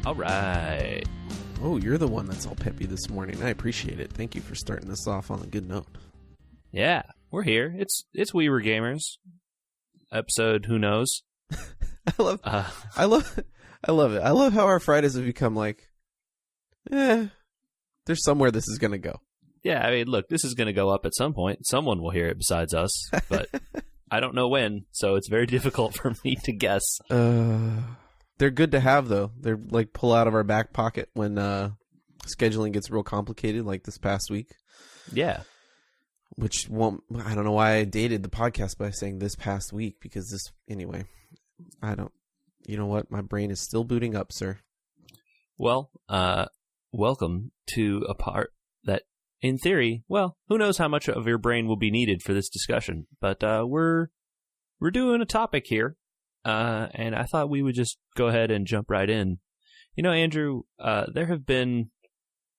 All right. Oh, you're the one that's all peppy this morning. I appreciate it. Thank you for starting this off on a good note. Yeah, we're here. It's We Were Gamers. Episode who knows. I love it. I love how our Fridays have become like, there's somewhere this is going to go. Yeah, I mean, look, this is going to go up at some point. Someone will hear it besides us, but I don't know when, so it's very difficult for me to guess. They're good to have, though. They're like pull out of our back pocket when scheduling gets real complicated, like this past week. Yeah. Which won't, I don't know why I dated the podcast by saying this past week, because anyway, you know what? My brain is still booting up, sir. Well, welcome to a part that, in theory, well, who knows how much of your brain will be needed for this discussion, but we're doing a topic here. And I thought we would just go ahead and jump right in. You know, Andrew, there have been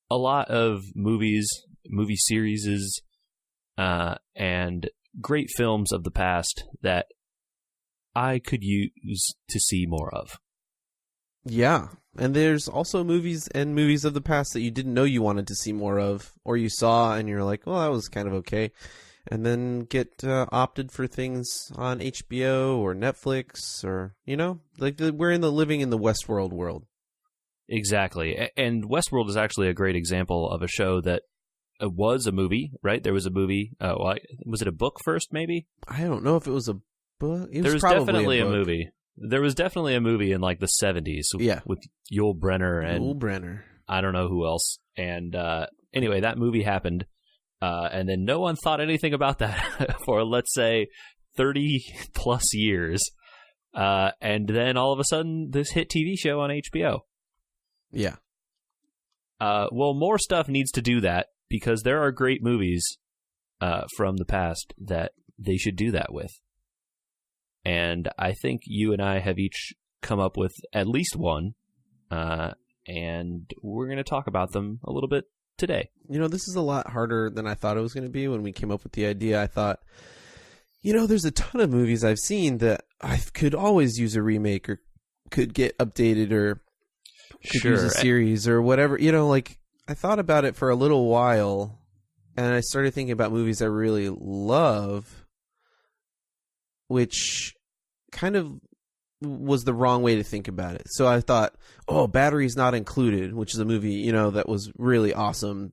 a lot of movie series, and great films of the past that I could use to see more of. Yeah. And there's also movies of the past that you didn't know you wanted to see more of, or you saw and you're like, well, that was kind of okay. And then get opted for things on HBO or Netflix, or, you know, like we're living in the Westworld world. Exactly. And Westworld is actually a great example of a show that was a movie, right? There was a movie. Was it a book first, maybe? I don't know if it was a book. There was definitely a movie. There was definitely a movie in like the 70s with Yul Brynner. I don't know who else. And anyway, that movie happened. And then no one thought anything about that for, let's say, 30 plus years. And then all of a sudden, this hit TV show on HBO. Yeah. Well, more stuff needs to do that, because there are great movies from the past that they should do that with. And I think you and I have each come up with at least one. And we're going to talk about them a little bit today. You know, this is a lot harder than I thought it was going to be. When we came up with the idea, I thought, you know, there's a ton of movies I've seen that I could always use a remake, or could get updated, or could use a series or whatever. You know, like, I thought about it for a little while, and I started thinking about movies I really love, which kind of was the wrong way to think about it. So I thought, Batteries Not Included, which is a movie, you know, that was really awesome.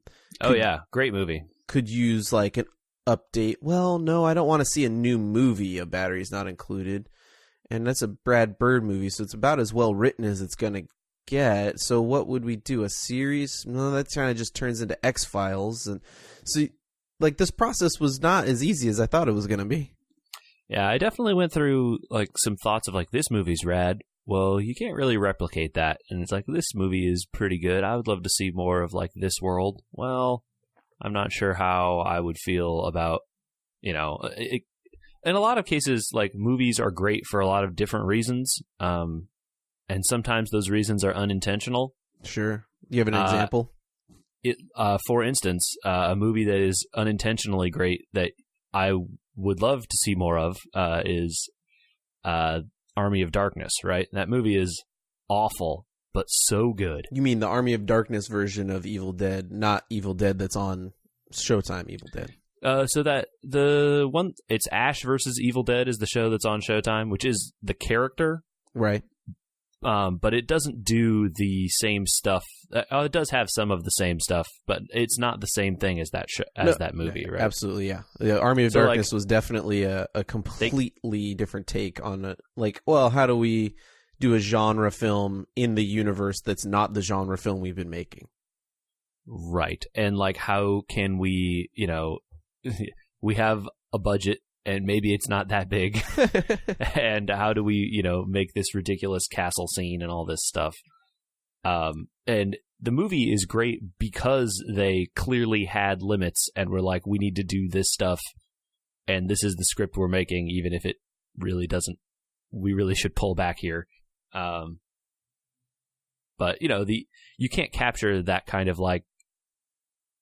Great movie. Could use like an update. Well, no, I don't want to see a new movie of Batteries Not Included. And that's a Brad Bird movie, so it's about as well written as it's going to get. So what would we do? A series? No, that kind of just turns into X-Files. And so, like, this process was not as easy as I thought it was going to be. Yeah, I definitely went through like some thoughts of like, this movie's rad. Well, you can't really replicate that. And it's like, this movie is pretty good. I would love to see more of like this world. Well, I'm not sure how I would feel about, you know, in a lot of cases, like, movies are great for a lot of different reasons. And sometimes those reasons are unintentional. Sure. Do you have an example? For instance, a movie that is unintentionally great that I would love to see more of is Army of Darkness, right? That movie is awful, but so good. You mean the Army of Darkness version of Evil Dead, not Evil Dead that's on Showtime Evil Dead? So that the one, it's Ash versus Evil Dead is the show that's on Showtime, which is the character. Right. But it doesn't do the same stuff. It does have some of the same stuff, but it's not the same thing as that that movie, right? Absolutely, yeah. The Army of Darkness was definitely a completely different take on how do we do a genre film in the universe that's not the genre film we've been making? Right. And like, how can we, you know, we have a budget and maybe it's not that big. And how do we, you know, make this ridiculous castle scene and all this stuff? And the movie is great because they clearly had limits and were like, we need to do this stuff. And this is the script we're making, even if it really doesn't, we really should pull back here. But, you know, you can't capture that kind of like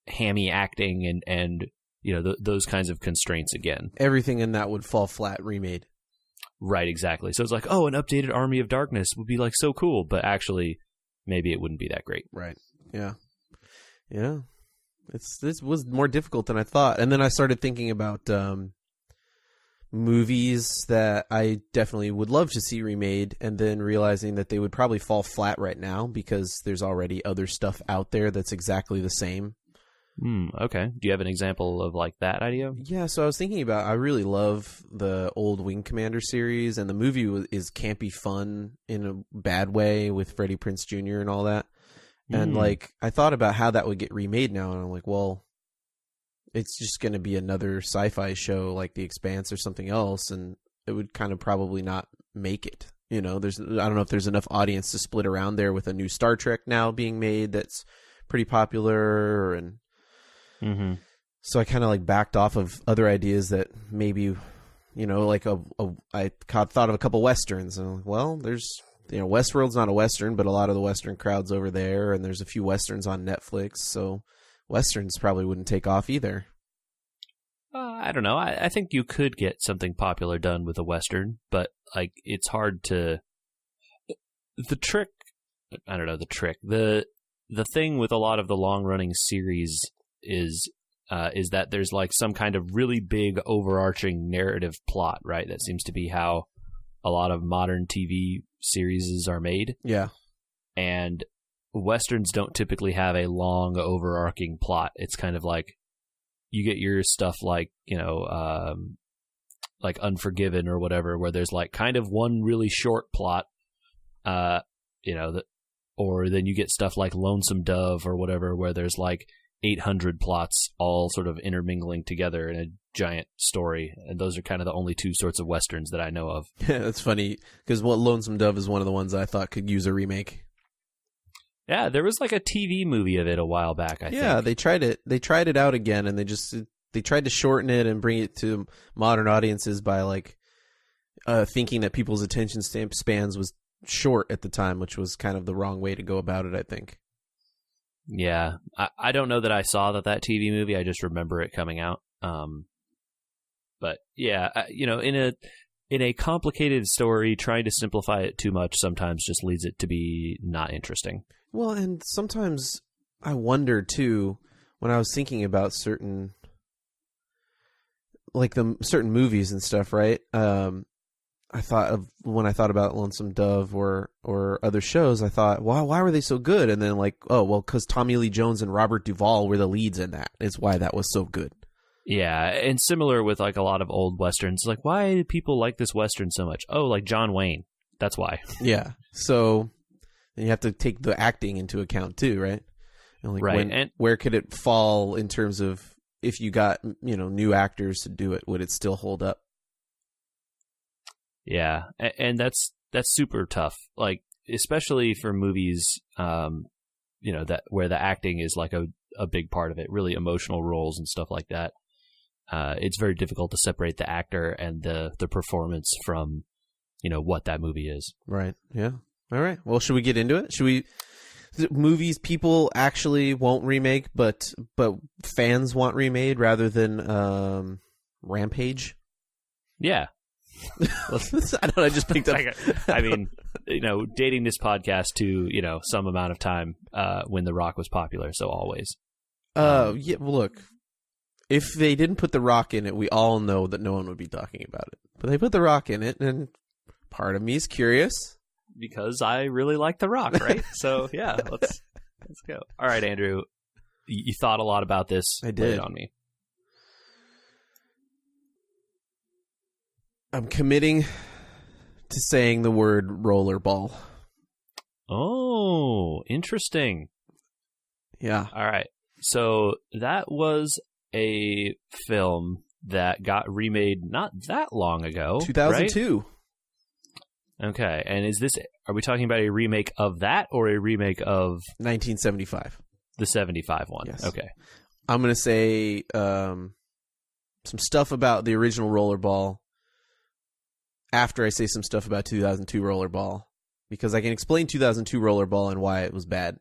hammy acting and you know, those kinds of constraints again. Everything in that would fall flat remade. Right, exactly. So it's like, oh, an updated Army of Darkness would be like so cool, but actually maybe it wouldn't be that great. Right. Yeah. Yeah. This was more difficult than I thought. And then I started thinking about movies that I definitely would love to see remade, and then realizing that they would probably fall flat right now because there's already other stuff out there that's exactly the same. Okay. Do you have an example of like that idea? Yeah, so I was thinking about, I really love the old Wing Commander series, and the movie is campy fun in a bad way with Freddie Prinze Jr. and all that. And like, I thought about how that would get remade now, and I'm like, well, it's just going to be another sci-fi show like The Expanse or something else, and it would kind of probably not make it. You know, I don't know if there's enough audience to split around there with a new Star Trek now being made that's pretty popular, and so I kind of like backed off of other ideas that maybe, you know, like I thought of a couple westerns, and well, there's, you know, Westworld's not a western, but a lot of the western crowd's over there, and there's a few westerns on Netflix, so westerns probably wouldn't take off either. I don't know. I think you could get something popular done with a western, but like it's hard to. The trick, I don't know. The thing with a lot of the long running series is that there's like some kind of really big overarching narrative plot, right? That seems to be how a lot of modern TV series are made. Yeah. And westerns don't typically have a long overarching plot. It's kind of like you get your stuff like, you know, like Unforgiven or whatever, where there's like kind of one really short plot, you know, or then you get stuff like Lonesome Dove or whatever, where there's like 800 plots all sort of intermingling together in a giant story, and those are kind of the only two sorts of westerns that I know of. Yeah, that's funny, because Lonesome Dove is one of the ones I thought could use a remake. Yeah, there was like a TV movie of it a while back, I think. Yeah, they tried it out again, and they tried to shorten it and bring it to modern audiences by like thinking that people's attention spans was short at the time, which was kind of the wrong way to go about it, I think. Yeah, I don't know that I saw that TV movie. I just remember it coming out. But yeah, you know, in a complicated story, trying to simplify it too much sometimes just leads it to be not interesting. Well, and sometimes I wonder too, when I was thinking about certain movies and stuff, right? When I thought about Lonesome Dove or other shows, I thought, why were they so good? And then like, oh, well, because Tommy Lee Jones and Robert Duvall were the leads in that. Is why that was so good. Yeah, and similar with like a lot of old westerns, like why do people like this western so much? Oh, like John Wayne. That's why. Yeah. So you have to take the acting into account too, right? And like right. And where could it fall in terms of if you got, you know, new actors to do it, would it still hold up? Yeah, and that's super tough. Like especially for movies, you know, that where the acting is like a big part of it, really emotional roles and stuff like that. It's very difficult to separate the actor and the performance from, you know, what that movie is. Right. Yeah. All right. Well, should we get into it? Should we? Movies people actually won't remake, but fans want remade rather than Rampage. Yeah. I don't know. I just picked up. I mean, you know, dating this podcast to, you know, some amount of time when The Rock was popular, so always. Yeah. Well, look, if they didn't put The Rock in it, we all know that no one would be talking about it. But they put The Rock in it, and part of me is curious because I really like The Rock, right? So yeah, let's go. All right, Andrew, you thought a lot about this. I did. Lay it on me. I'm committing to saying the word rollerball. Oh, interesting. Yeah. All right. So that was a film that got remade not that long ago. 2002. Right? Okay. And are we talking about a remake of that or a remake of 1975? The 75 one. Yes. Okay. I'm going to say some stuff about the original rollerball after I say some stuff about 2002 rollerball, because I can explain 2002 rollerball and why it was bad.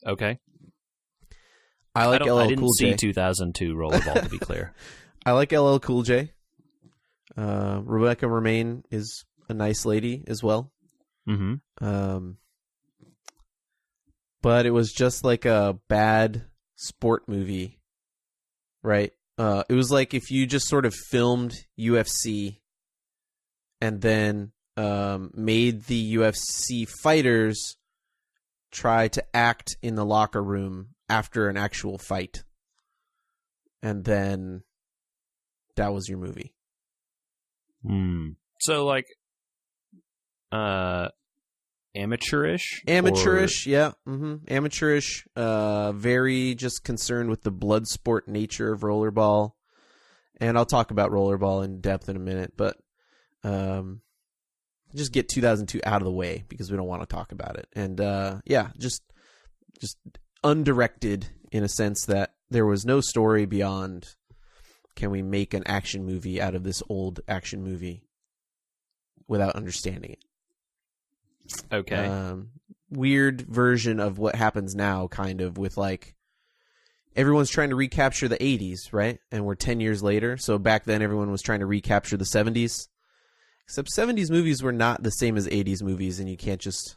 Okay. I like LL Cool J. I didn't see 2002 rollerball, to be clear. I like LL Cool J. Rebecca Romijn is a nice lady as well. Mm-hmm. but it was just like a bad sport movie, right? It was like if you just sort of filmed UFC and then made the UFC fighters try to act in the locker room after an actual fight. And then that was your movie. So, like, amateurish? Amateurish, yeah. Amateurish, very just concerned with the blood sport nature of rollerball. And I'll talk about rollerball in depth in a minute, but just get 2002 out of the way because we don't want to talk about it. And just undirected in a sense that there was no story beyond, can we make an action movie out of this old action movie without understanding it? Okay. Weird version of what happens now, kind of, with like everyone's trying to recapture the 80s, right? And we're 10 years later. So back then everyone was trying to recapture the 70s. Except 70s movies were not the same as 80s movies, and you can't just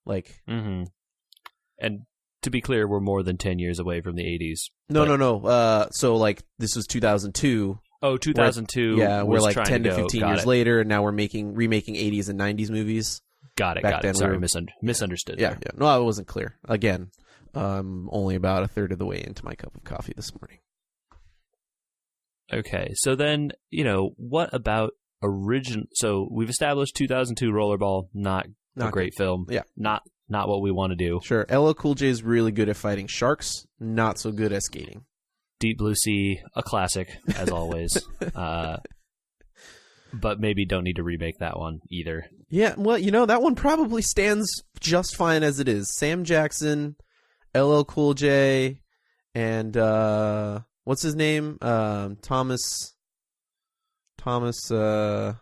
like... And to be clear, we're more than 10 years away from the 80s. No. So like this was 2002. Oh, 2002. Yeah, we're like 10 to 15 Got years it. later, and now we're remaking 80s and 90s movies. Got it. Back Got then it. Sorry, we misunderstood. Yeah. No, I wasn't clear. Again, only about a third of the way into my cup of coffee this morning. Okay, so then, what about original... So we've established 2002 Rollerball, not a great film. Yeah. Not what we want to do. Sure. LL Cool J is really good at fighting sharks, not so good at skating. Deep Blue Sea, a classic, as always. But maybe don't need to remake that one either. Yeah, well, that one probably stands just fine as it is. Sam Jackson, LL Cool J, and what's his name? Thomas. I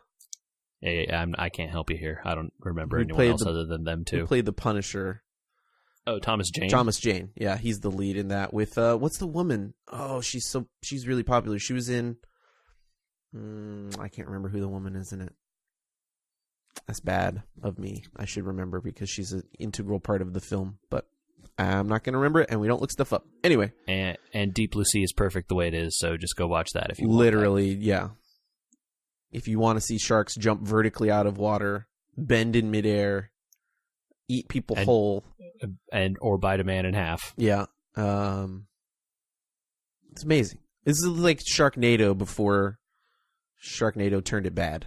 can't help you here. I don't remember anyone else other than them two. Who played the Punisher? Oh, Thomas Jane. Thomas Jane. Yeah, he's the lead in that. With what's the woman? Oh, she's really popular. She was in. I can't remember who the woman is in it. That's bad of me. I should remember because she's an integral part of the film, but I'm not going to remember it, and we don't look stuff up. Anyway. And Deep Blue Sea is perfect the way it is, so just go watch that if you want. Literally, yeah. If you want to see sharks jump vertically out of water, bend in midair, eat people whole. Or bite a man in half. Yeah. It's amazing. This is like Sharknado before Sharknado turned it bad.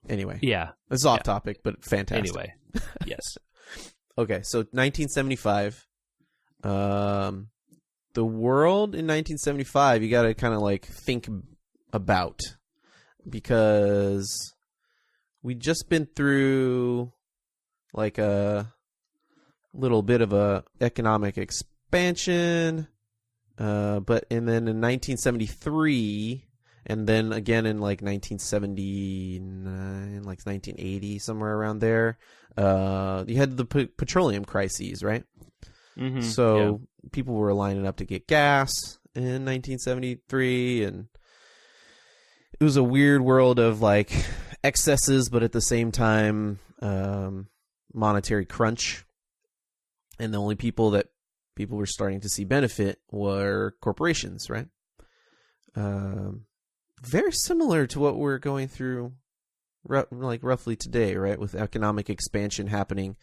Anyway. Yeah. This is off topic, but fantastic. Anyway. Yes. Okay, so 1975. The world in 1975, you got to kind of like think about, because we just been through like a little bit of a economic expansion, but and then in 1973, and then again in like 1979, like 1980, somewhere around there, you had the petroleum crises, right? Mm-hmm. So people were lining up to get gas in 1973, and it was a weird world of like excesses, but at the same time, monetary crunch. And the only people that people were starting to see benefit were corporations, right? Very similar to what we're going through, like roughly today, right? With economic expansion happening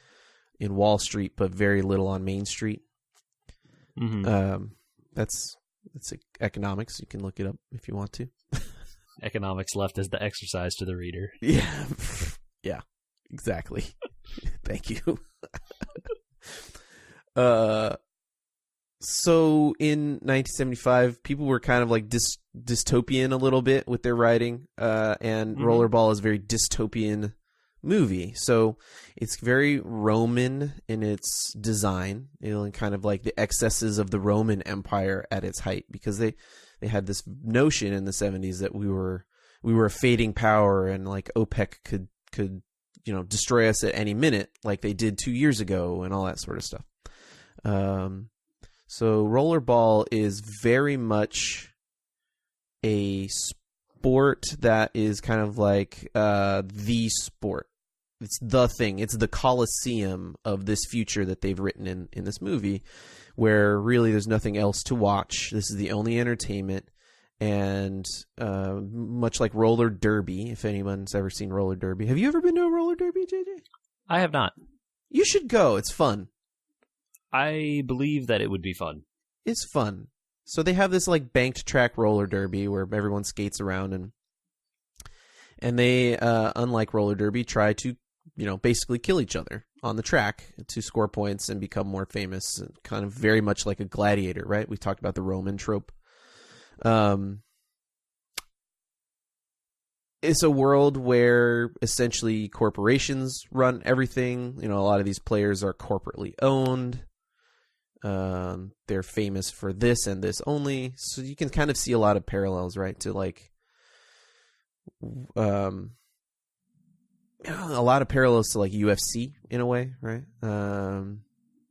in Wall Street, but very little on Main Street. Mm-hmm. That's economics. You can look it up if you want to. Economics left as the exercise to the reader. Yeah. Yeah, exactly. Thank you. So in 1975, people were kind of like dystopian a little bit with their writing, and Rollerball is a very dystopian movie. So it's very Roman in its design, and kind of like the excesses of the Roman Empire at its height, because they had this notion in the 70s that we were a fading power, and like OPEC could destroy us at any minute, like they did 2 years ago, and all that sort of stuff. So Rollerball is very much a sport that is kind of like the sport. it's the thing. It's the Coliseum of this future that they've written in this movie, where really there's nothing else to watch. This is the only entertainment. And much like roller derby, if anyone's ever seen roller derby. Have you ever been to a roller derby, JJ? I have not. You should go. It's fun. I believe that it would be fun. It's fun. So they have this like banked track roller derby where everyone skates around, and they, unlike roller derby, try to, basically kill each other on the track to score points and become more famous. Kind of very much like a gladiator, right? We talked about the Roman trope. It's a world where essentially corporations run everything. A lot of these players are corporately owned. They're famous for this and this only. So you can kind of see a lot of parallels, right? To like, a lot of parallels to like UFC in a way, right?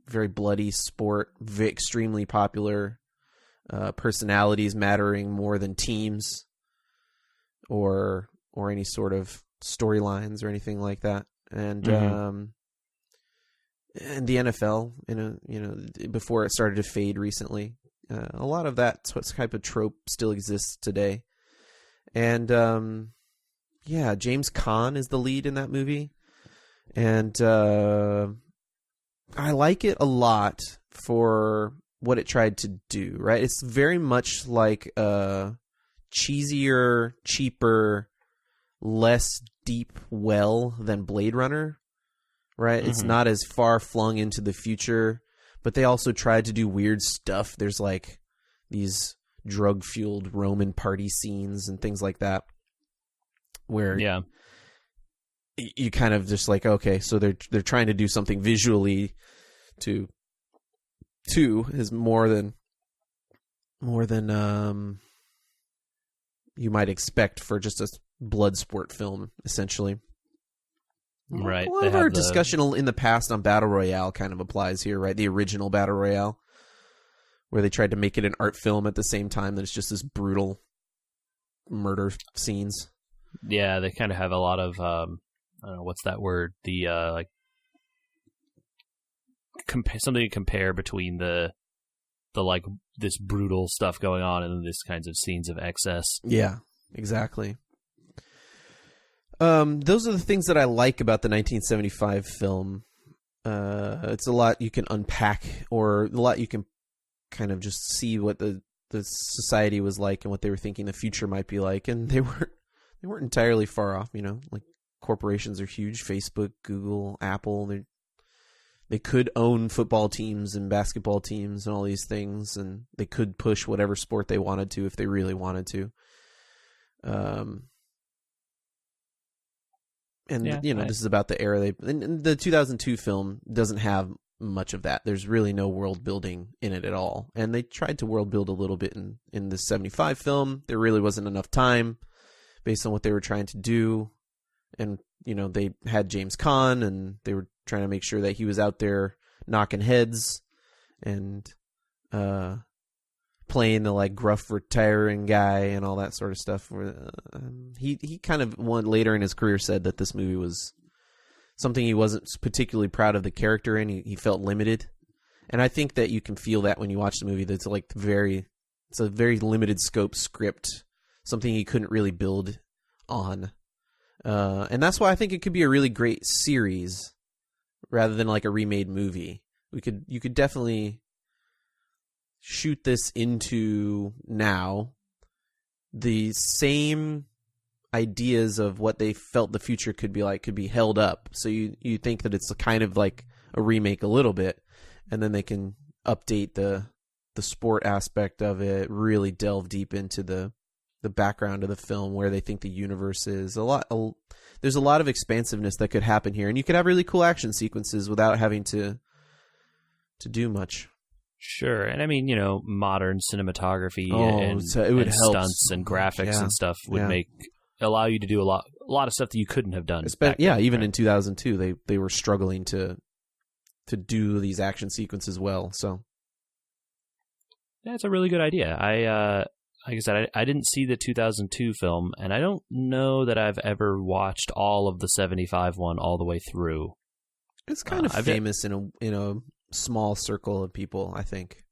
Very bloody sport, extremely popular. Personalities mattering more than teams or any sort of storylines or anything like that. And and the NFL, before it started to fade recently, a lot of that type of trope still exists today. And James Caan is the lead in that movie, and I like it a lot for what it tried to do, right? It's very much like a cheesier, cheaper, less deep well than Blade Runner, right? It's not as far flung into the future, but they also tried to do weird stuff. There's like these drug-fueled Roman party scenes and things like that, where you kind of just like, okay, so they're trying to do something visually to is more than you might expect for just a blood sport film, essentially. Right. A lot of our discussion in the past on Battle Royale kind of applies here, right? The original Battle Royale, where they tried to make it an art film at the same time that it's just this brutal murder scenes. Yeah, they kind of have a lot of I don't know, what's that word? The something to compare between the like this brutal stuff going on and this kinds of scenes of excess. Yeah, exactly. Those are the things that I like about the 1975 film. It's a lot you can unpack, or a lot you can kind of just see what the society was like and what they were thinking the future might be like, and they weren't entirely far off. Like corporations are huge: Facebook, Google, Apple. They could own football teams and basketball teams and all these things, and they could push whatever sport they wanted to if they really wanted to. This is about the era and the 2002 film doesn't have much of that. There's really no world building in it at all. And they tried to world build a little bit in the 75 film. There really wasn't enough time based on what they were trying to do. And, they had James Caan, and they were trying to make sure that he was out there knocking heads and playing the like gruff retiring guy and all that sort of stuff. He kind of later in his career said that this movie was something he wasn't particularly proud of the character in. He felt limited, and I think that you can feel that when you watch the movie. That's like it's a very limited scope script, something he couldn't really build on. And that's why I think it could be a really great series rather than like a remade movie. You could definitely shoot this into now. The same ideas of what they felt the future could be like could be held up. So you think that it's kind of like a remake a little bit, and then they can update the sport aspect of it, really delve deep into the background of the film, where they think the universe is. There's a lot of expansiveness that could happen here, and you could have really cool action sequences without having to do much. Sure, and I mean, modern cinematography and help. stunts and graphics and stuff would allow you to do a lot of stuff that you couldn't have done. Even in 2002, they were struggling to do these action sequences well. So that's a really good idea. like I said, I didn't see the 2002 film, and I don't know that I've ever watched all of the 75 one all the way through. It's kind of famous in a small circle of people, I think.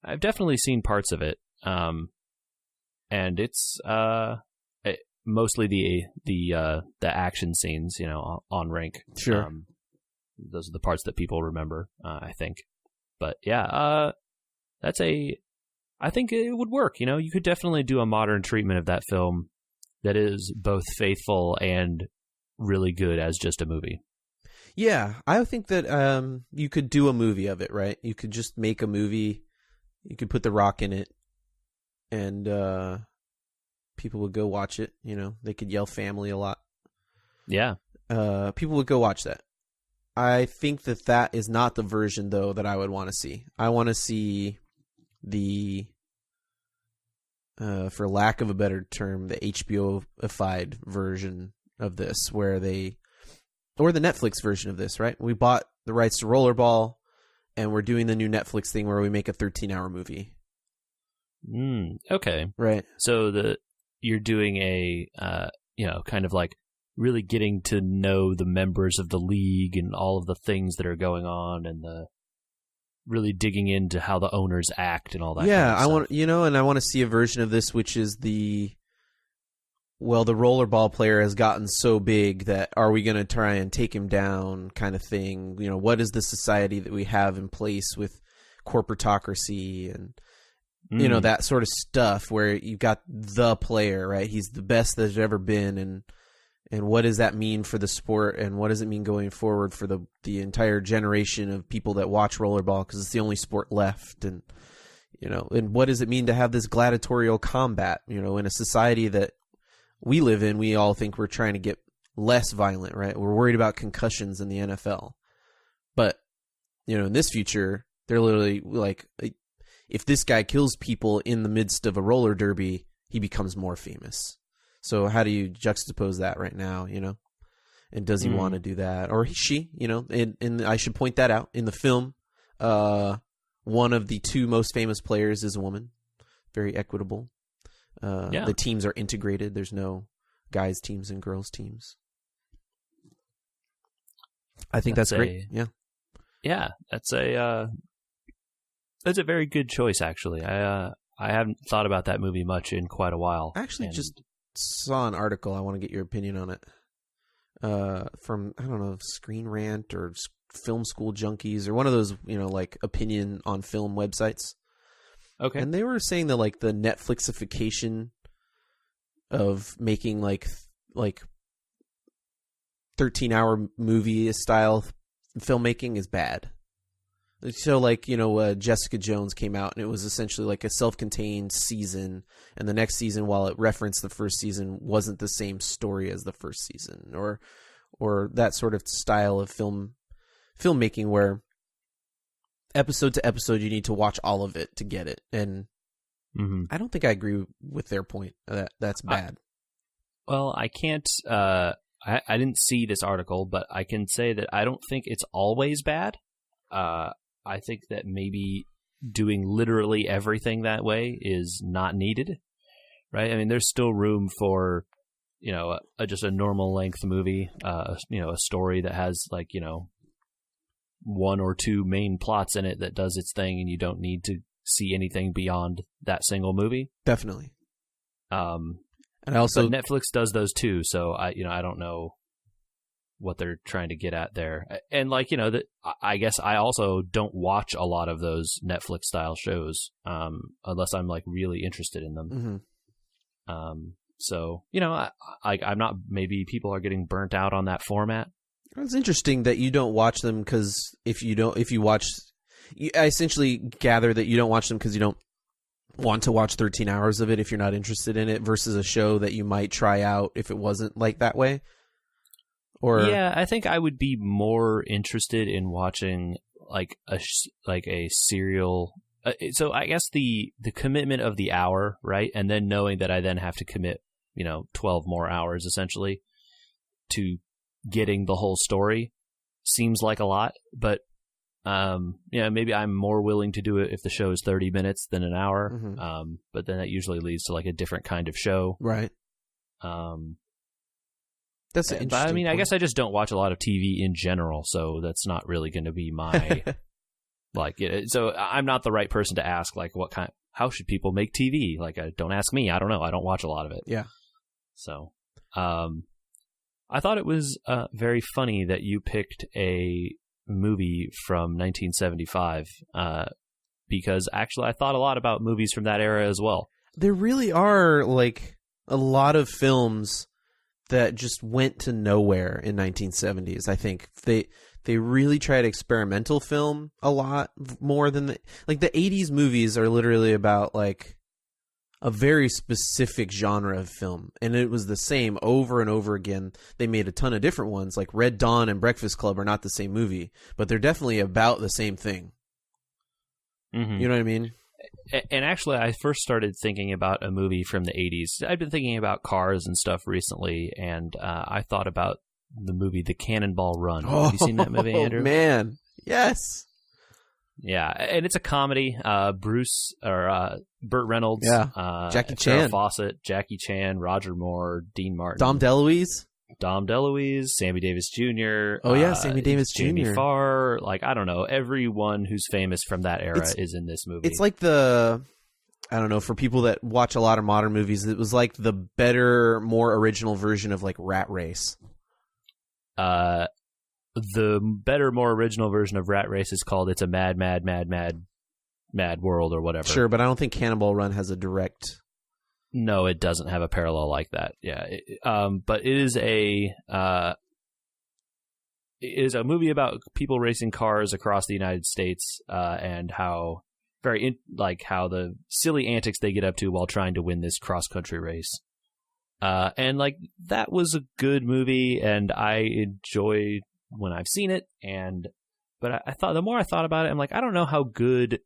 I've definitely seen parts of it, and it's mostly the action scenes, on rank. Sure. Those are the parts that people remember, I think. But yeah, I think it would work. You could definitely do a modern treatment of that film that is both faithful and really good as just a movie. Yeah, I think that you could do a movie of it, right? You could just make a movie. You could put The Rock in it, and people would go watch it. They could yell "family" a lot. Yeah. People would go watch that. I think that is not the version, though, that I would want to see. I want to see the, for lack of a better term, the HBO-ified version of this, or the Netflix version of this, right? We bought the rights to Rollerball, and we're doing the new Netflix thing where we make a 13-hour movie. Okay. Right. So you're doing a, kind of like really getting to know the members of the league and all of the things that are going on, and really digging into how the owners act and all that. Yeah, kind of stuff. I want, and I want to see a version of this which is the rollerball player has gotten so big that are we going to try and take him down kind of thing. What is the society that we have in place with corporatocracy and that sort of stuff where you've got the player, right? He's the best there's ever been, and what does that mean for the sport, and what does it mean going forward for the entire generation of people that watch rollerball, because it's the only sport left, and and what does it mean to have this gladiatorial combat, in a society that we live in. We all think we're trying to get less violent, right? We're worried about concussions in the NFL, but in this future, they're literally like, if this guy kills people in the midst of a roller derby, he becomes more famous. So how do you juxtapose that right now, And does he want to do that? Or she, and I should point that out. In the film, one of the two most famous players is a woman. Very equitable. The teams are integrated. There's no guys teams and girls teams. I think that's great. Yeah. Yeah, that's a very good choice, actually. I haven't thought about that movie much in quite a while. I actually just saw an article. I want to get your opinion on it. From, I don't know, Screen Rant or Film School Junkies or one of those, like opinion on film websites. Okay. And they were saying that like the Netflixification of making like 13-hour movie style filmmaking is bad. So like, Jessica Jones came out and it was essentially like a self-contained season, and the next season, while it referenced the first season, wasn't the same story as the first season, or that sort of style of filmmaking where episode to episode you need to watch all of it to get it. And I don't think I agree with their point that that's bad. I can't I didn't see this article, but I can say that I don't think it's always bad. I think that maybe doing literally everything that way is not needed, right? I mean, there's still room for, just a normal length movie, a story that has like, one or two main plots in it that does its thing, and you don't need to see anything beyond that single movie. Definitely. And also, but Netflix does those too, so I don't know what they're trying to get at there. And like, that I guess I also don't watch a lot of those Netflix style shows, unless I'm like really interested in them. So, I'm not, maybe people are getting burnt out on that format. It's interesting that you don't watch them, because I essentially gather that you don't watch them because you don't want to watch 13 hours of it if you're not interested in it, versus a show that you might try out if it wasn't like that way. Yeah, I think I would be more interested in watching like a serial. So I guess the commitment of the hour, right, and then knowing that I then have to commit 12 more hours essentially to getting the whole story seems like a lot. But maybe I'm more willing to do it if the show is 30 minutes than an hour. Mm-hmm. But then that usually leads to like a different kind of show. Right. That's an interesting But I mean, point. I guess I just don't watch a lot of TV in general, so that's not really going to be my so I'm not the right person to ask like how should people make TV? Like, don't ask me. I don't know. I don't watch a lot of it. Yeah. So, I thought it was very funny that you picked a movie from 1975 because actually I thought a lot about movies from that era as well. There really are like a lot of films that just went to nowhere in 1970s. I think they really tried experimental film a lot more than the 80s movies are literally about like a very specific genre of film, and it was the same over and over again. They made a ton of different ones, like Red Dawn and Breakfast Club are not the same movie, but they're definitely about the same thing. Mm-hmm. You know what I mean? And actually, I first started thinking about a movie from the 80s. I've been thinking about cars and stuff recently, and I thought about the movie The Cannonball Run. Have you seen that movie, Andrew? Oh, man. Yes. Yeah, and it's a comedy. Burt Reynolds, Jackie Farrah Chan, Fawcett, Jackie Chan, Roger Moore, Dean Martin, Dom DeLuise, Sammy Davis Jr. Oh yeah, Sammy Davis Jr. Jamie Farr. Like, I don't know, everyone who's famous from that era is in this movie. It's like I don't know, for people that watch a lot of modern movies, it was like the better, more original version of like Rat Race. The better, more original version of Rat Race is called It's a Mad, Mad, Mad, Mad, Mad World or whatever. Sure, but I don't think Cannonball Run has a direct... No, it doesn't have a parallel like that. Yeah, but it is a movie about people racing cars across the United States and how the silly antics they get up to while trying to win this cross-country race. And like, that was a good movie, and I enjoyed when I've seen it. But I thought, the more I thought about it, I'm like, I don't know how good.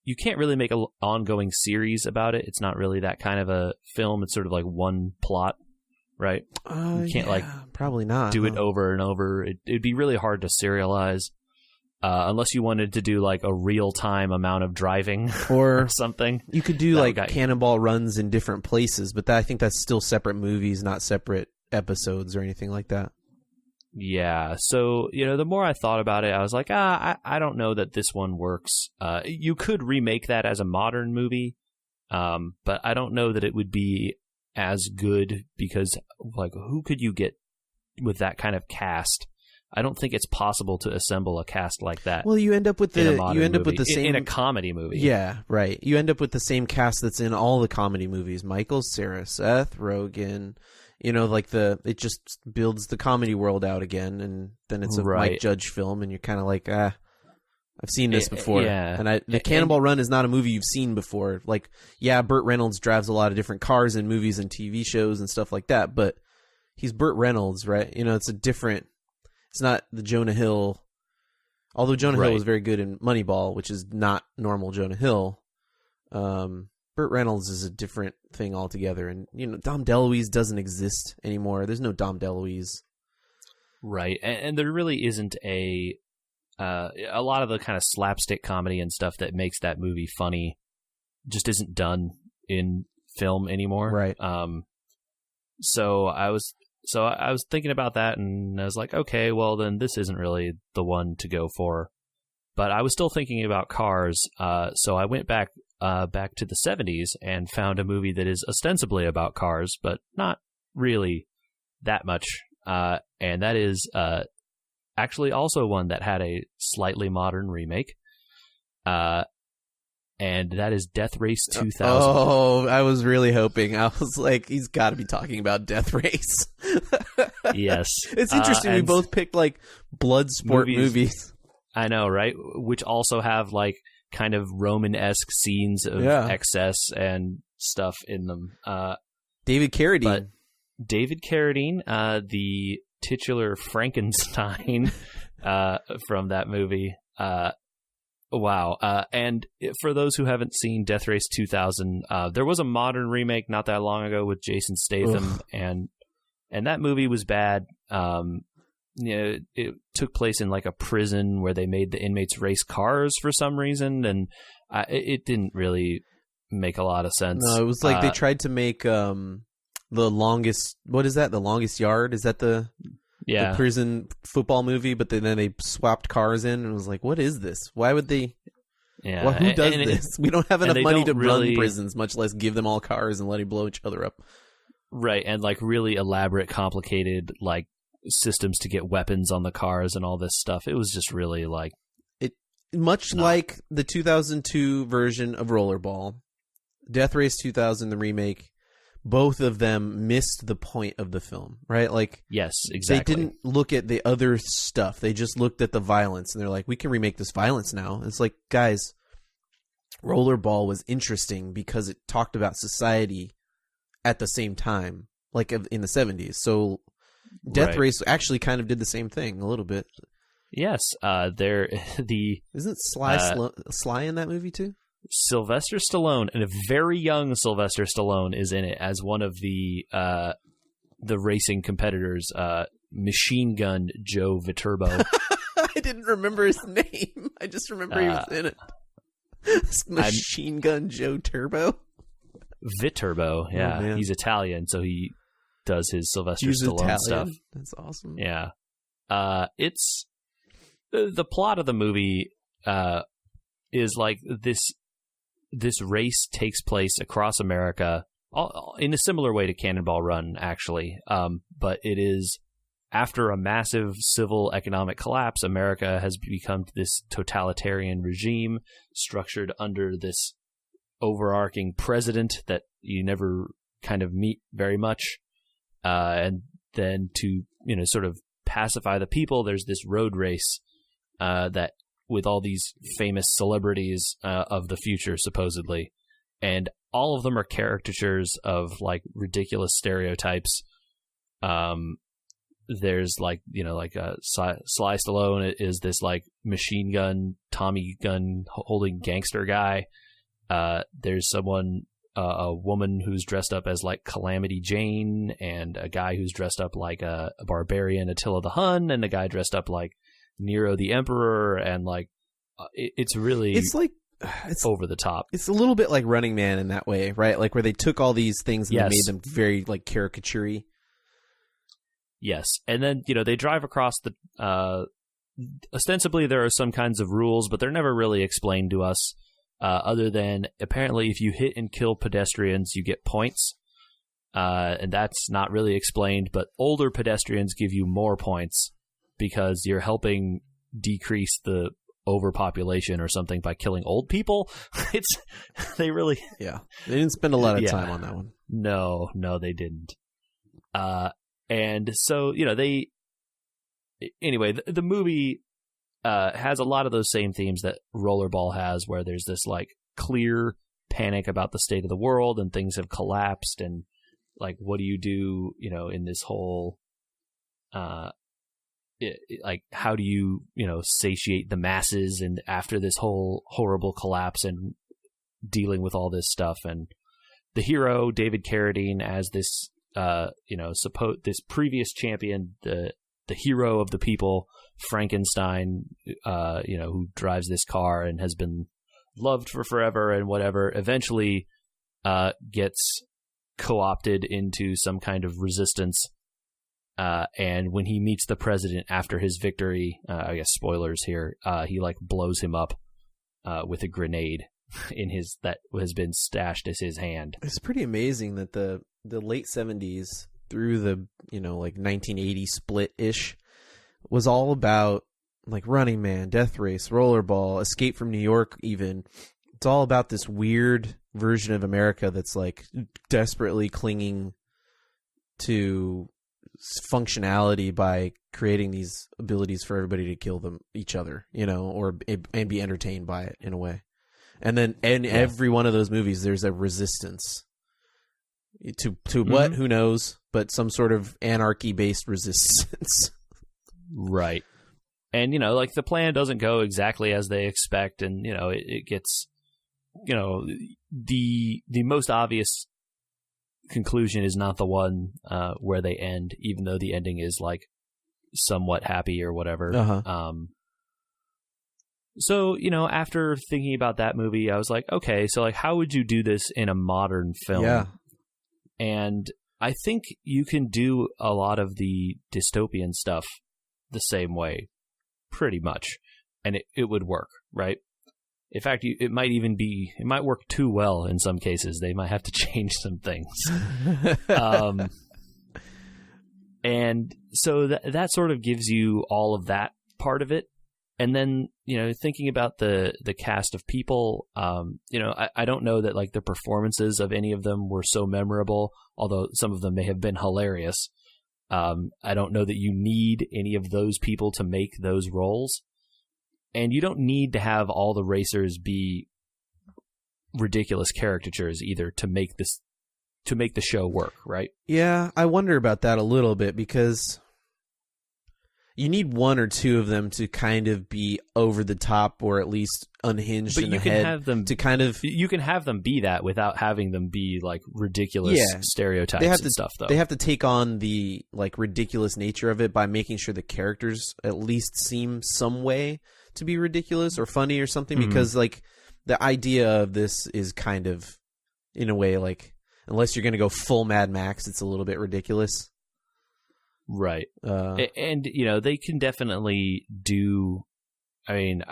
You can't really make an ongoing series about it. It's not really that kind of a film. It's sort of like one plot, right? You can't probably not do it over and over. It'd be really hard to serialize. Unless you wanted to do like a real-time amount of driving or something. You could do like Cannonball Runs in different places, but I think that's still separate movies, not separate episodes or anything like that. Yeah, so, the more I thought about it, I was like, I don't know that this one works. You could remake that as a modern movie, but I don't know that it would be as good because, like, who could you get with that kind of cast? I don't think it's possible to assemble a cast like that. Well, you end up with the same in a comedy movie. Yeah, right. You end up with the same cast that's in all the comedy movies: Michael Cera, Seth Rogen. It just builds the comedy world out again, and then it's a Mike Judge film, and you're kind of like, I've seen this before. Yeah. And the Cannonball Run is not a movie you've seen before. Like, yeah, Burt Reynolds drives a lot of different cars in movies and TV shows and stuff like that, but he's Burt Reynolds, right? It's not the Jonah Hill, although Jonah Hill was very good in Moneyball, which is not normal Jonah Hill. Burt Reynolds is a different thing altogether, and Dom DeLuise doesn't exist anymore. There's no Dom DeLuise, right? And there really isn't a lot of the kind of slapstick comedy and stuff that makes that movie funny just isn't done in film anymore, right? So I was thinking about that, and I was like, okay, well then this isn't really the one to go for. But I was still thinking about cars, so I went back to the 70s and found a movie that is ostensibly about cars, but not really that much. And that is actually also one that had a slightly modern remake. And that is Death Race 2000. Oh, I was really hoping. I was like, he's got to be talking about Death Race. Yes. It's interesting. We both picked like blood sport movies. I know, right? Which also have like kind of Roman-esque scenes of excess and stuff in them. David Carradine. But David Carradine, the titular Frankenstein from that movie. Wow. And for those who haven't seen Death Race 2000, there was a modern remake not that long ago with Jason Statham, and that movie was bad. it took place in like a prison where they made the inmates race cars for some reason, and it didn't really make a lot of sense. No, it was like they tried to make the longest. What is that? The Longest Yard? Is that the prison football movie? But then they swapped cars in, and it was like, what is this? Why would they? Yeah, well, who does this? We don't have enough money to run prisons, much less give them all cars and let them blow each other up. Right, and like really elaborate, complicated like systems to get weapons on the cars and all this stuff. It was just really like like the 2002 version of Rollerball, Death Race 2000, the remake. Both of them missed the point of the film, right? Like, yes, exactly. They didn't look at the other stuff. They just looked at the violence, and they're like, we can remake this violence now. It's like, guys, Rollerball was interesting because it talked about society at the same time, like in the 70s. So Death Race actually kind of did the same thing a little bit. Yes, isn't Sly in that movie too? Sylvester Stallone, and a very young Sylvester Stallone, is in it as one of the racing competitors, Machine Gun Joe Viterbo. I didn't remember his name. I just remember he was in it. Machine Gun Joe Turbo? Viterbo, yeah. Oh, he's Italian, so he does his Sylvester Stallone stuff. That's awesome. Yeah. It's the plot of the movie is like this race takes place across America in a similar way to Cannonball Run, actually. But it is after a massive civil economic collapse, America has become this totalitarian regime structured under this overarching president that you never kind of meet very much. And then to, sort of pacify the people, there's this road race that with all these famous celebrities of the future, supposedly. And all of them are caricatures of, like, ridiculous stereotypes. There's, like, Sly Stallone is this, like, machine gun, Tommy gun holding gangster guy. There's someone, a woman who's dressed up as, like, Calamity Jane, and a guy who's dressed up like a barbarian Attila the Hun, and a guy dressed up like Nero the Emperor, and like it's over the top. It's a little bit like Running Man in that way, right? Like where they took all these things and they made them very like caricature-y. Yes, and then they drive across the. Ostensibly, there are some kinds of rules, but they're never really explained to us. Other than apparently, if you hit and kill pedestrians, you get points, and that's not really explained. But older pedestrians give you more points, because you're helping decrease the overpopulation or something by killing old people. They didn't spend a lot of time on that one. No, they didn't. And so, the movie has a lot of those same themes that Rollerball has, where there's this like clear panic about the state of the world and things have collapsed, and like, what do you do, in this whole like, how do you, satiate the masses, and after this whole horrible collapse and dealing with all this stuff. And the hero, David Carradine, as this, this previous champion, the hero of the people, Frankenstein, who drives this car and has been loved for forever and whatever, eventually gets co-opted into some kind of resistance. And when he meets the president after his victory, I guess spoilers here, he like blows him up with a grenade that has been stashed as his hand. It's pretty amazing that the late 70s through the like 1980 split-ish was all about like Running Man, Death Race, Rollerball, Escape from New York even. It's all about this weird version of America that's like desperately clinging to functionality by creating these abilities for everybody to kill each other, and be entertained by it in a way. And then in every one of those movies, there's a resistance to what? Who knows? But some sort of anarchy-based resistance. Right. And, like the plan doesn't go exactly as they expect. And, it gets, the most obvious conclusion is not the one where they end, even though the ending is like somewhat happy or whatever. Uh-huh. So, after thinking about that movie, I was like, okay, so like, how would you do this in a modern film? Yeah. And I think you can do a lot of the dystopian stuff the same way, pretty much, and it would work, right? In fact, it might work too well in some cases. They might have to change some things. And so that sort of gives you all of that part of it. And then, thinking about the cast of people, I don't know that like the performances of any of them were so memorable, although some of them may have been hilarious. I don't know that you need any of those people to make those roles. And you don't need to have all the racers be ridiculous caricatures either to make the show work, right? Yeah, I wonder about that a little bit because you need one or two of them to kind of be over the top or at least unhinged but in you the can head have them to kind of... You can have them be that without having them be like ridiculous stereotypes and stuff, though. They have to take on the like ridiculous nature of it by making sure the characters at least seem some way to be ridiculous or funny or something, because like the idea of this is kind of, in a way, like, unless you're going to go full Mad Max, it's a little bit ridiculous. Right. And, they can definitely do, I mean,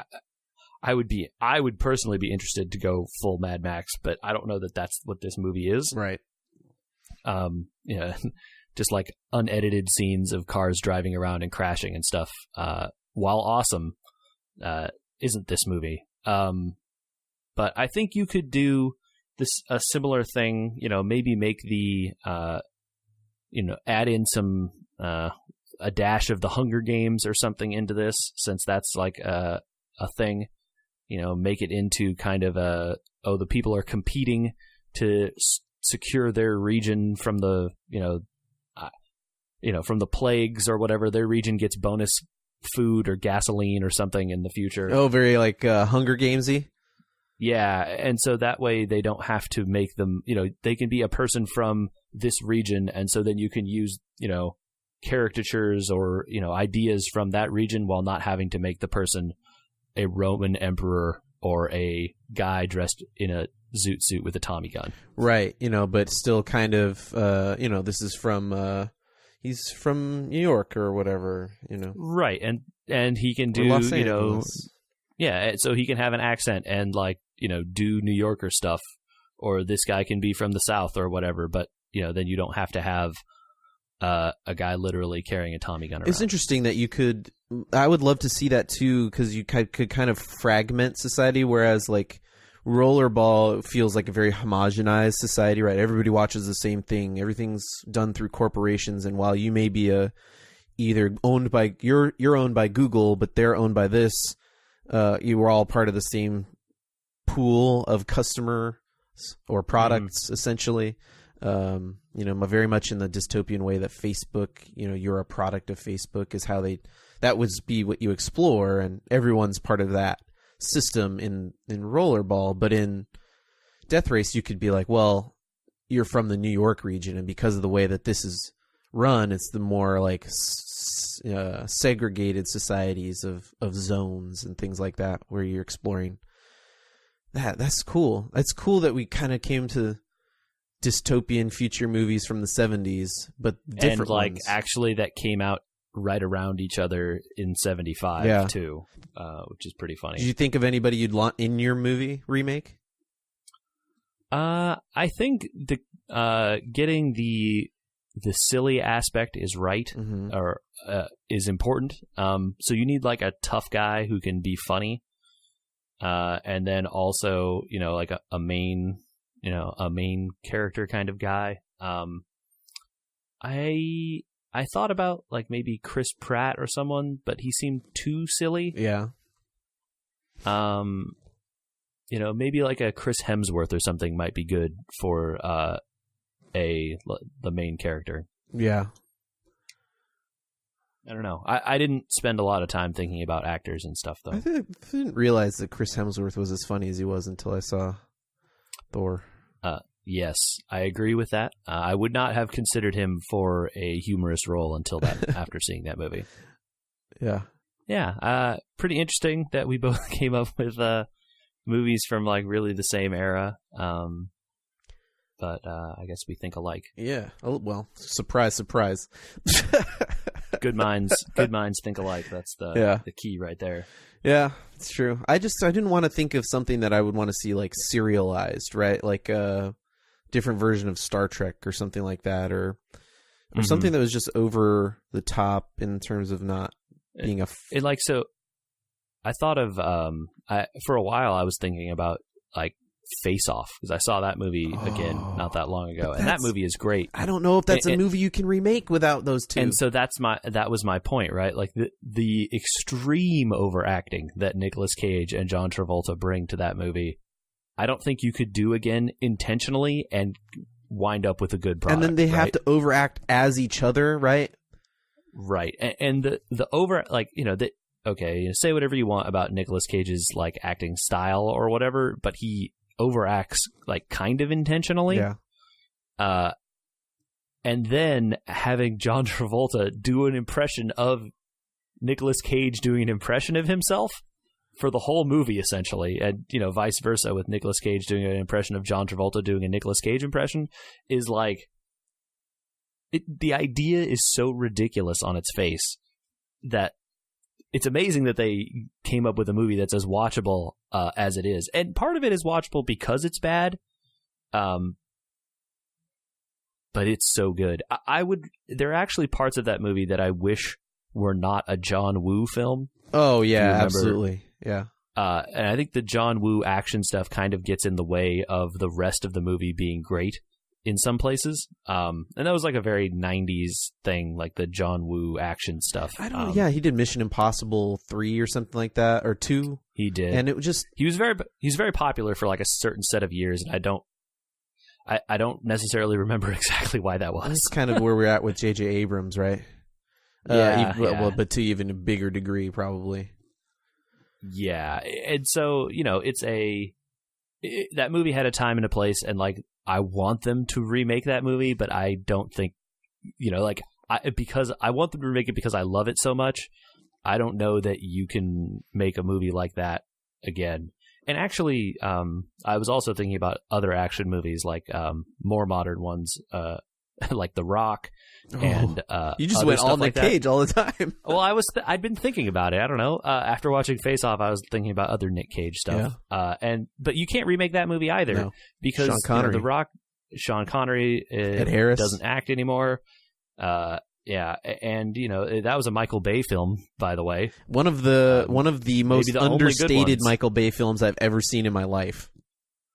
I would personally be interested to go full Mad Max, but I don't know that that's what this movie is. Right. Just like unedited scenes of cars driving around and crashing and stuff, while awesome, isn't this movie. But I think you could do a similar thing, maybe make the, add in some, a dash of the Hunger Games or something into this, since that's like a thing, make it into kind of the people are competing to secure their region from the, from the plagues or whatever. Their region gets bonus food or gasoline or something in the future. Oh, very like Hunger Gamesy. Yeah, and so that way they don't have to make them, they can be a person from this region, and so then you can use, caricatures or, ideas from that region while not having to make the person a Roman emperor or a guy dressed in a zoot suit with a Tommy gun. Right, but still kind of, this is from, he's from New York or whatever, Right, and he can do, Los Angeles. Yeah, so he can have an accent and like, do New Yorker stuff, or this guy can be from the South or whatever, but, then you don't have to have a guy literally carrying a Tommy gun around. It's interesting that I would love to see that too, because you could kind of fragment society, whereas like Rollerball feels like a very homogenized society, right? Everybody watches the same thing. Everything's done through corporations, and while you may be either owned by you're owned by Google, but they're owned by this, you were all part of the same pool of customers or products, essentially. Very much in the dystopian way that Facebook, you're a product of Facebook, is how that would be what you explore, and everyone's part of that system in Rollerball. But in Death Race, you could be like, well, you're from the New York region, and because of the way that this is run, it's the more like segregated societies of zones and things like that, where you're exploring that. That's cool. That's cool that we kind of came to dystopian future movies from the 70s, but different and like ones. Actually that came out right around each other in 75 too, which is pretty funny. Did you think of anybody you'd want in your movie remake? I think the getting the silly aspect is right, or is important. So you need like a tough guy who can be funny, and then also like a main character kind of guy. I thought about like maybe Chris Pratt or someone, but he seemed too silly. Yeah. Maybe like a Chris Hemsworth or something might be good for the main character. Yeah. I don't know. I didn't spend a lot of time thinking about actors and stuff, though. I didn't realize that Chris Hemsworth was as funny as he was until I saw Thor. Yes, I agree with that. I would not have considered him for a humorous role until after seeing that movie. Yeah. Pretty interesting that we both came up with movies from like really the same era. But I guess we think alike. Yeah. Oh, well, surprise. Good minds think alike. That's the key right there. Yeah, it's true. I didn't want to think of something that I would want to see like serialized, right? Like a different version of Star Trek or something like that, or something that was just over the top in terms of not being so. I thought of for a while I was thinking about like Face Off, because I saw that movie again not that long ago, and that movie is great. I don't know if that's a movie you can remake without those two. And so that was my point, right? Like the extreme overacting that Nicolas Cage and John Travolta bring to that movie, I don't think you could do again intentionally and wind up with a good product. And then they have to overact as each other, right? Right, and the over, like, okay, say whatever you want about Nicolas Cage's like acting style or whatever, but he overacts like kind of intentionally. Yeah. And then having John Travolta do an impression of Nicolas Cage doing an impression of himself for the whole movie, essentially, and vice versa with Nicolas Cage doing an impression of John Travolta doing a Nicolas Cage impression, is like the idea is so ridiculous on its face that it's amazing that they came up with a movie that's as watchable as it is. And part of it is watchable because it's bad. But it's so good. There are actually parts of that movie that I wish were not a John Woo film. Oh, yeah, absolutely. Yeah. And I think the John Woo action stuff kind of gets in the way of the rest of the movie being great in some places. And that was like a very 90s thing, like the John Woo action stuff. I don't know. Yeah, he did Mission Impossible 3 or something like that, or 2. He did. And it was just... He was very popular for like a certain set of years, and I don't necessarily remember exactly why that was. That's kind of where we're at with J.J. Abrams, right? Yeah, Well, but to even a bigger degree, probably. Yeah, and so, that movie had a time and a place, and like, I want them to remake that movie, but I don't think, because I want them to remake it because I love it so much. I don't know that you can make a movie like that again. And actually, I was also thinking about other action movies, like more modern ones, like The Rock, and you just went all Nick Cage all the time. Well, I'd been thinking about it. I don't know. After watching Face Off, I was thinking about other Nick Cage stuff. Yeah. But you can't remake that movie either, because The Rock, Sean Connery, Ed Harris doesn't act anymore. Yeah, and that was a Michael Bay film, by the way. One of the most understated Michael Bay films I've ever seen in my life.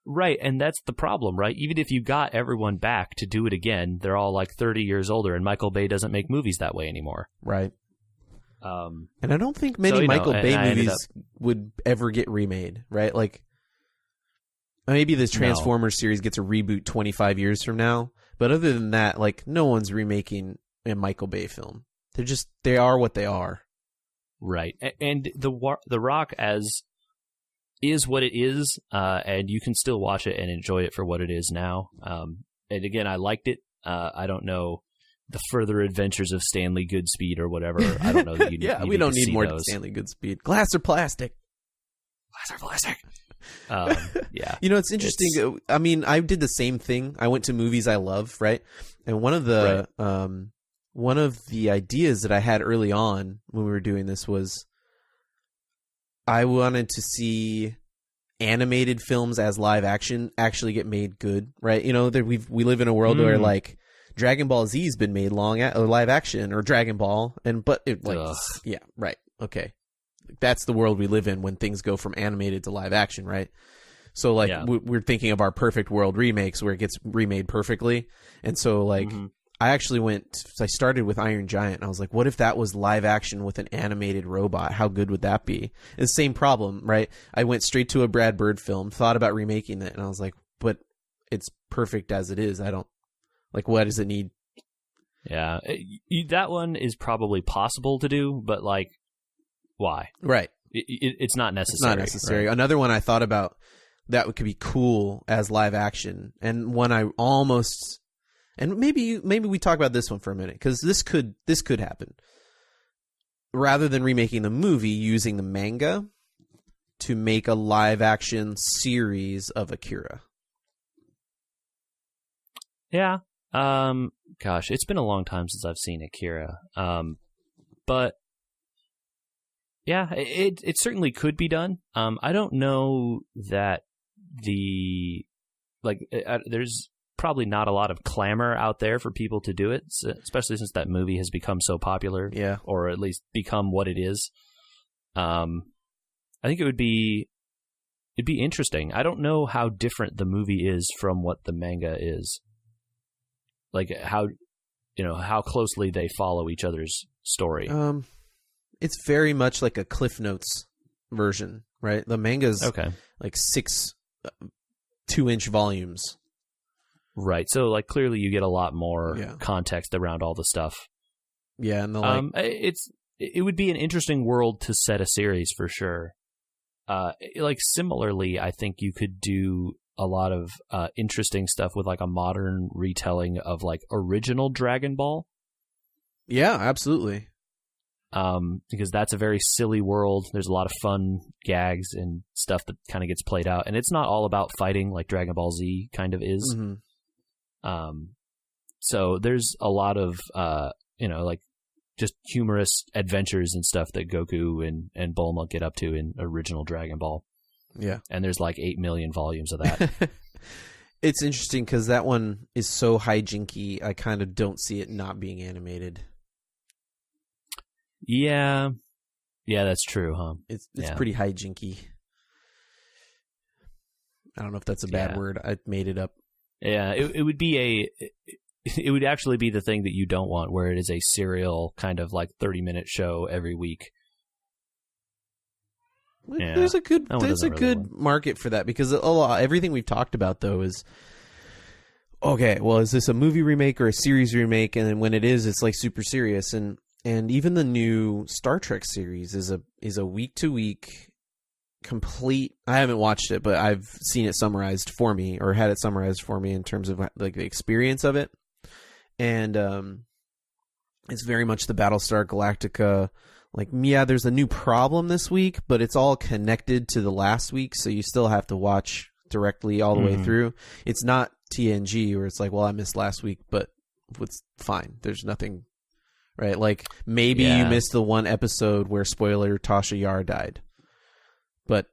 Right, and that's the problem, right? Even if you got everyone back to do it again, they're all like 30 years older, and Michael Bay doesn't make movies that way anymore. Right. And I don't think many Michael Bay movies would ever get remade, right? Like, maybe this Transformers series gets a reboot 25 years from now, but other than that, like, no one's remaking a Michael Bay film. They are what they are. Right. And The Rock is what it is, and you can still watch it and enjoy it for what it is now. And again, I liked it. I don't know the further adventures of Stanley Goodspeed or whatever. I don't know that you we don't need more Stanley Goodspeed. Glass or plastic? Glass or plastic? Yeah. It's interesting. I mean, I did the same thing. I went to movies I love, right? And one of the ideas that I had early on when we were doing this was I wanted to see animated films as live action actually get made good, right? We live in a world where like Dragon Ball Z's been made live action, or Dragon Ball, yeah, right, okay. That's the world we live in when things go from animated to live action, right? So like we're thinking of our perfect world remakes where it gets remade perfectly, and so like. I started with Iron Giant, and I was like, what if that was live action with an animated robot? How good would that be? And the same problem, right? I went straight to a Brad Bird film, thought about remaking it, and I was like, but it's perfect as it is. I don't, like, what does it need? Yeah, that one is probably possible to do, but like, why? Right. It's not necessary. It's not necessary. Right? Another one I thought about that could be cool as live action, and one I almost... And maybe we talk about this one for a minute, because this could happen. rather than remaking the movie, using the manga to make a live-action series of Akira. Yeah. Gosh, it's been a long time since I've seen Akira. But yeah, it certainly could be done. I don't know that there's probably not a lot of clamor out there for people to do it, especially since that movie has become so popular. Yeah. Or at least become what it is. I think it'd be interesting. I don't know how different the movie is from what the manga is. Like how closely they follow each other's story. It's very much like a Cliff Notes version, right? The manga's like 6 2-inch volumes. Right. So like clearly you get a lot more context around all the stuff. Yeah, and it would be an interesting world to set a series for sure. Like similarly, I think you could do a lot of interesting stuff with like a modern retelling of like original Dragon Ball. Yeah, absolutely. Because that's a very silly world. There's a lot of fun gags and stuff that kind of gets played out, and it's not all about fighting like Dragon Ball Z kind of is. Mm-hmm. So there's a lot of like just humorous adventures and stuff that Goku and Bulma get up to in original Dragon Ball. Yeah. And there's like 8 million volumes of that. It's interesting because that one is so hijinky, I kind of don't see it not being animated. Yeah. Yeah, that's true, huh? It's pretty hijinky. I don't know if that's a bad word. I made it up. Yeah, it would be it would actually be the thing that you don't want, where it is a serial kind of like 30-minute show every week. Yeah. There's a good market for that, because everything we've talked about though is okay. Well, is this a movie remake or a series remake? And then when it is, it's like super serious. And even the new Star Trek series is a week to week complete. I haven't watched it, but I've seen it summarized for me, or had it summarized for me in terms of like the experience of it. And it's very much the Battlestar Galactica. Like, yeah, there's a new problem this week, but it's all connected to the last week, so you still have to watch directly all the way through. It's not TNG where it's like, well, I missed last week, but it's fine. There's nothing, right? Like, maybe you missed the one episode where, spoiler, Tasha Yar died. But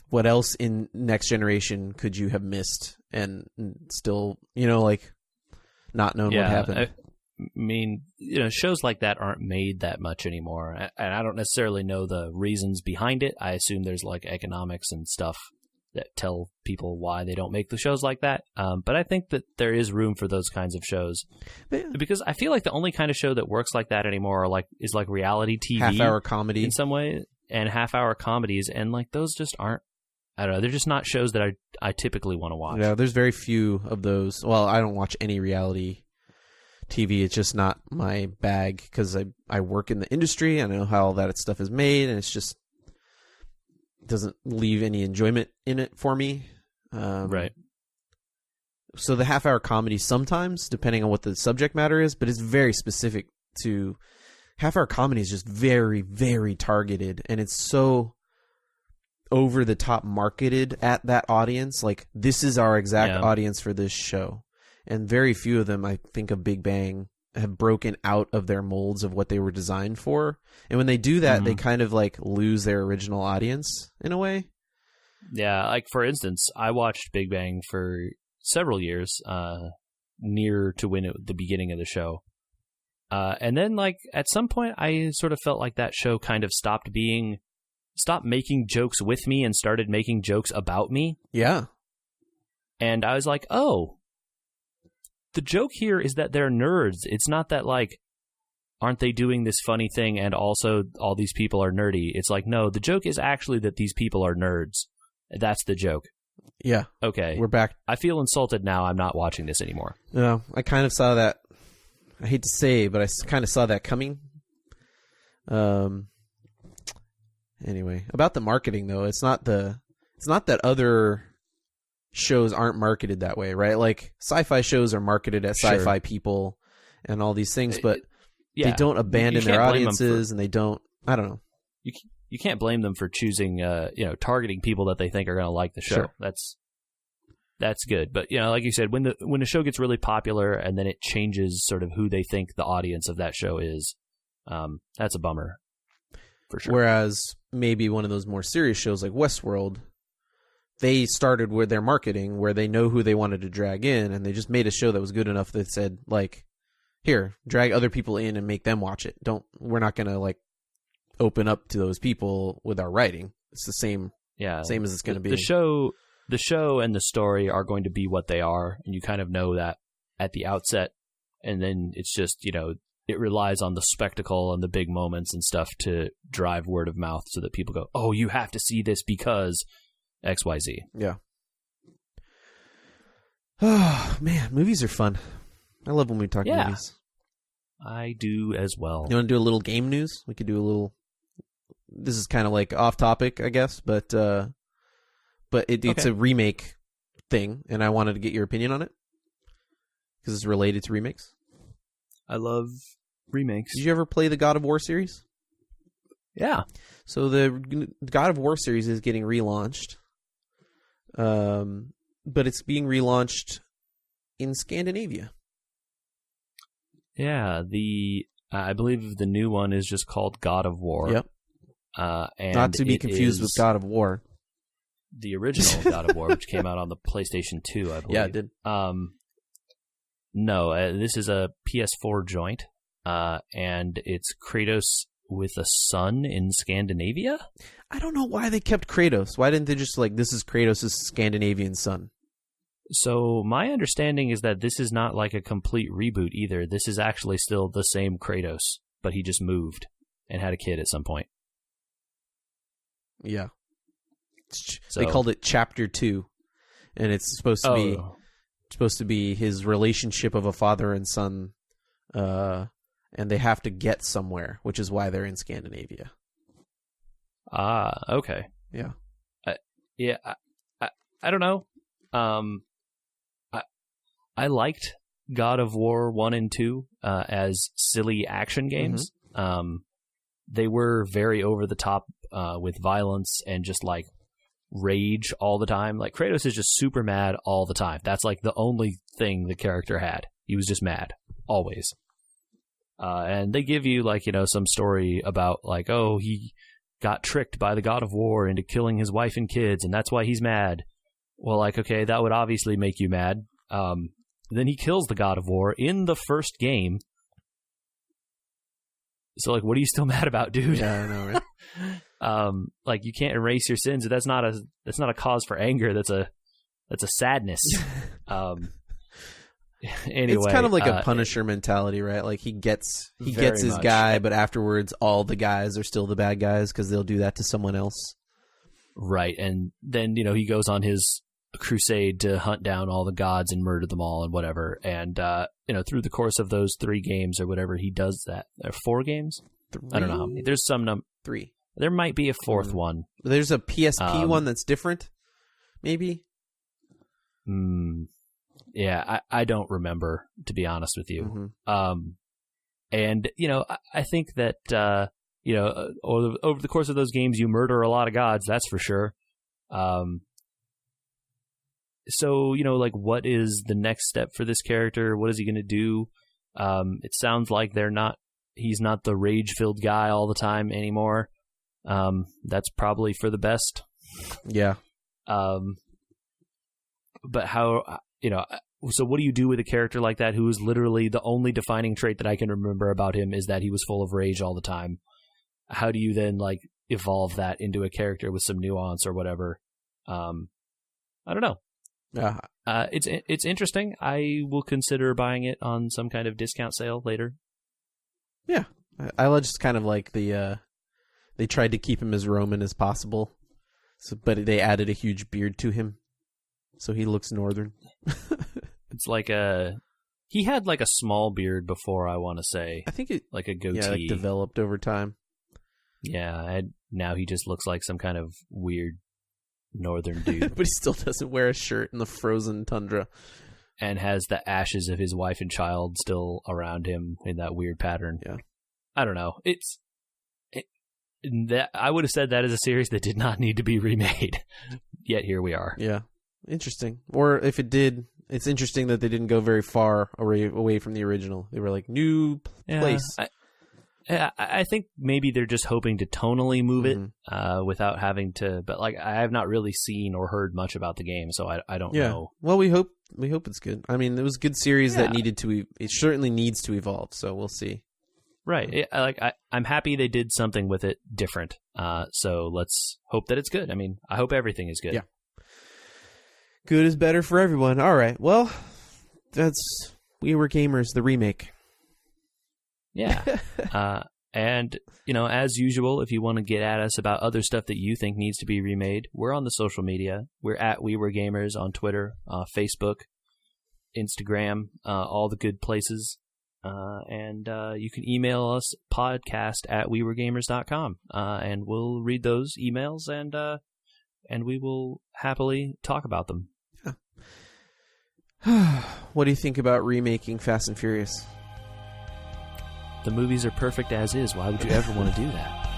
what else in Next Generation could you have missed and still, like, not known what happened? I mean, shows like that aren't made that much anymore. And I don't necessarily know the reasons behind it. I assume there's like economics and stuff that tell people why they don't make the shows like that. But I think that there is room for those kinds of shows, because I feel like the only kind of show that works like that anymore is like reality TV, half-hour comedy in some way, and half-hour comedies. And like those just aren't. I don't know. They're just not shows that I typically want to watch. Yeah, there's very few of those. Well, I don't watch any reality TV. It's just not my bag, because I work in the industry. I know how all that stuff is made, and it's just doesn't leave any enjoyment in it for me. Right. So the half-hour comedy sometimes, depending on what the subject matter is, but it's very specific to half-hour comedy is just very, very targeted, and it's so over the top marketed at that audience. Like, this is our exact audience for this show. And very few of them, I think of Big Bang, have broken out of their molds of what they were designed for. And when they do that, they kind of like lose their original audience in a way. Yeah, like for instance, I watched Big Bang for several years, near to the beginning of the show. And then like at some point I sort of felt like that show kind of stopped making jokes with me and started making jokes about me. Yeah. And I was like, oh, the joke here is that they're nerds. It's not that, like, aren't they doing this funny thing and also all these people are nerdy? It's like, no, the joke is actually that these people are nerds. That's the joke. Yeah. Okay. We're back. I feel insulted now. I'm not watching this anymore. No, I kind of saw that. I hate to say, but I kind of saw that coming. Anyway, about the marketing, though, it's not that other shows aren't marketed that way, right? Like, sci-fi shows are marketed at sci-fi people and all these things, but they don't abandon their audiences, and they don't. I don't know. You can't blame them for choosing, targeting people that they think are going to like the show. Sure. That's good. But like you said, when the show gets really popular and then it changes sort of who they think the audience of that show is, that's a bummer. For sure. Whereas maybe one of those more serious shows like Westworld, they started with their marketing where they know who they wanted to drag in, and they just made a show that was good enough that said, like, here, drag other people in and make them watch it. We're not going to, like, open up to those people with our writing. It's the same as it's going to be. The show and the story are going to be what they are, and you kind of know that at the outset, and then it's just, it relies on the spectacle and the big moments and stuff to drive word of mouth so that people go, oh, you have to see this because XYZ. Yeah. Oh, man, movies are fun. I love when we talk movies. I do as well. You want to do a little game news? We could do a little... This is kind of like off topic, I guess, but it's a remake thing, and I wanted to get your opinion on it because it's related to remakes. I love remakes. Did you ever play the God of War series? Yeah. So the God of War series is getting relaunched, but it's being relaunched in Scandinavia. Yeah, I believe the new one is just called God of War. Yep. And not to be confused with God of War. The original God of War, which came out on the PlayStation 2, I believe. Yeah, it did. No, this is a PS4 joint, and it's Kratos with a son in Scandinavia? I don't know why they kept Kratos. Why didn't they just this is Kratos' Scandinavian son? So my understanding is that this is not like a complete reboot either. This is actually still the same Kratos, but he just moved and had a kid at some point. Yeah. So, they called it Chapter 2, and it's supposed to be his relationship of a father and son, and they have to get somewhere, which is why they're in Scandinavia. Ah, okay. Yeah. I don't know. I liked God of War 1 and 2 as silly action games. Mm-hmm. They were very over the top with violence and just like rage all the time. Like Kratos is just super mad all the time. That's like the only thing the character had. He was just mad always. And they give you some story about he got tricked by the God of War into killing his wife and kids, and that's why he's mad. Well, okay, that would obviously make you mad. Then he kills the God of War in the first game. So, what are you still mad about, dude? Yeah, I know, right? You can't erase your sins. That's not a cause for anger. That's a sadness. Anyway, it's kind of like a Punisher mentality, right? He gets his much. guy, but afterwards, all the guys are still the bad guys because they'll do that to someone else. Right, and then he goes on his crusade to hunt down all the gods and murder them all and whatever. And through the course of those 3 games or whatever, he does that. There are 4 games. 3? I don't know how many. There's some 3. There might be a 4th one. There's a PSP one that's different, maybe. Yeah, I don't remember, to be honest with you. Mm-hmm. And I think that over the course of those games, you murder a lot of gods. That's for sure. So, what is the next step for this character? What is he going to do? It sounds like he's not the rage-filled guy all the time anymore. That's probably for the best. Yeah. But how, so what do you do with a character like that who is literally the only defining trait that I can remember about him is that he was full of rage all the time? How do you then, evolve that into a character with some nuance or whatever? I don't know. Yeah. It's interesting. I will consider buying it on some kind of discount sale later. Yeah. I just kind of like they tried to keep him as Roman as possible, but they added a huge beard to him, so he looks northern. It's he had a small beard before, I want to say. I think it like a goatee. Yeah, developed over time. Yeah, and now he just looks like some kind of weird northern dude. But he still doesn't wear a shirt in the frozen tundra. and has the ashes of his wife and child still around him in that weird pattern. Yeah. I don't know. That I would have said that is a series that did not need to be remade. Yet here we are. Yeah. Interesting. Or if it did, it's interesting that they didn't go very far away from the original. They were like, new place. I think maybe they're just hoping to tonally move it without having to. But like, I have not really seen or heard much about the game, so I don't know. Well, we hope it's good. I mean, it was a good series that needed to. It certainly needs to evolve. So we'll see. Right. I'm happy they did something with it different. So let's hope that it's good. I mean, I hope everything is good. Yeah. Good is better for everyone. All right. Well, that's We Were Gamers, the remake. Yeah. And, as usual, if you want to get at us about other stuff that you think needs to be remade, we're on the social media. We're at We Were Gamers on Twitter, Facebook, Instagram, all the good places. And you can email us podcast@weweregamers.com, and we'll read those emails and we will happily talk about them. What do you think about remaking Fast and Furious? The movies are perfect as is. Why would you ever want to do that?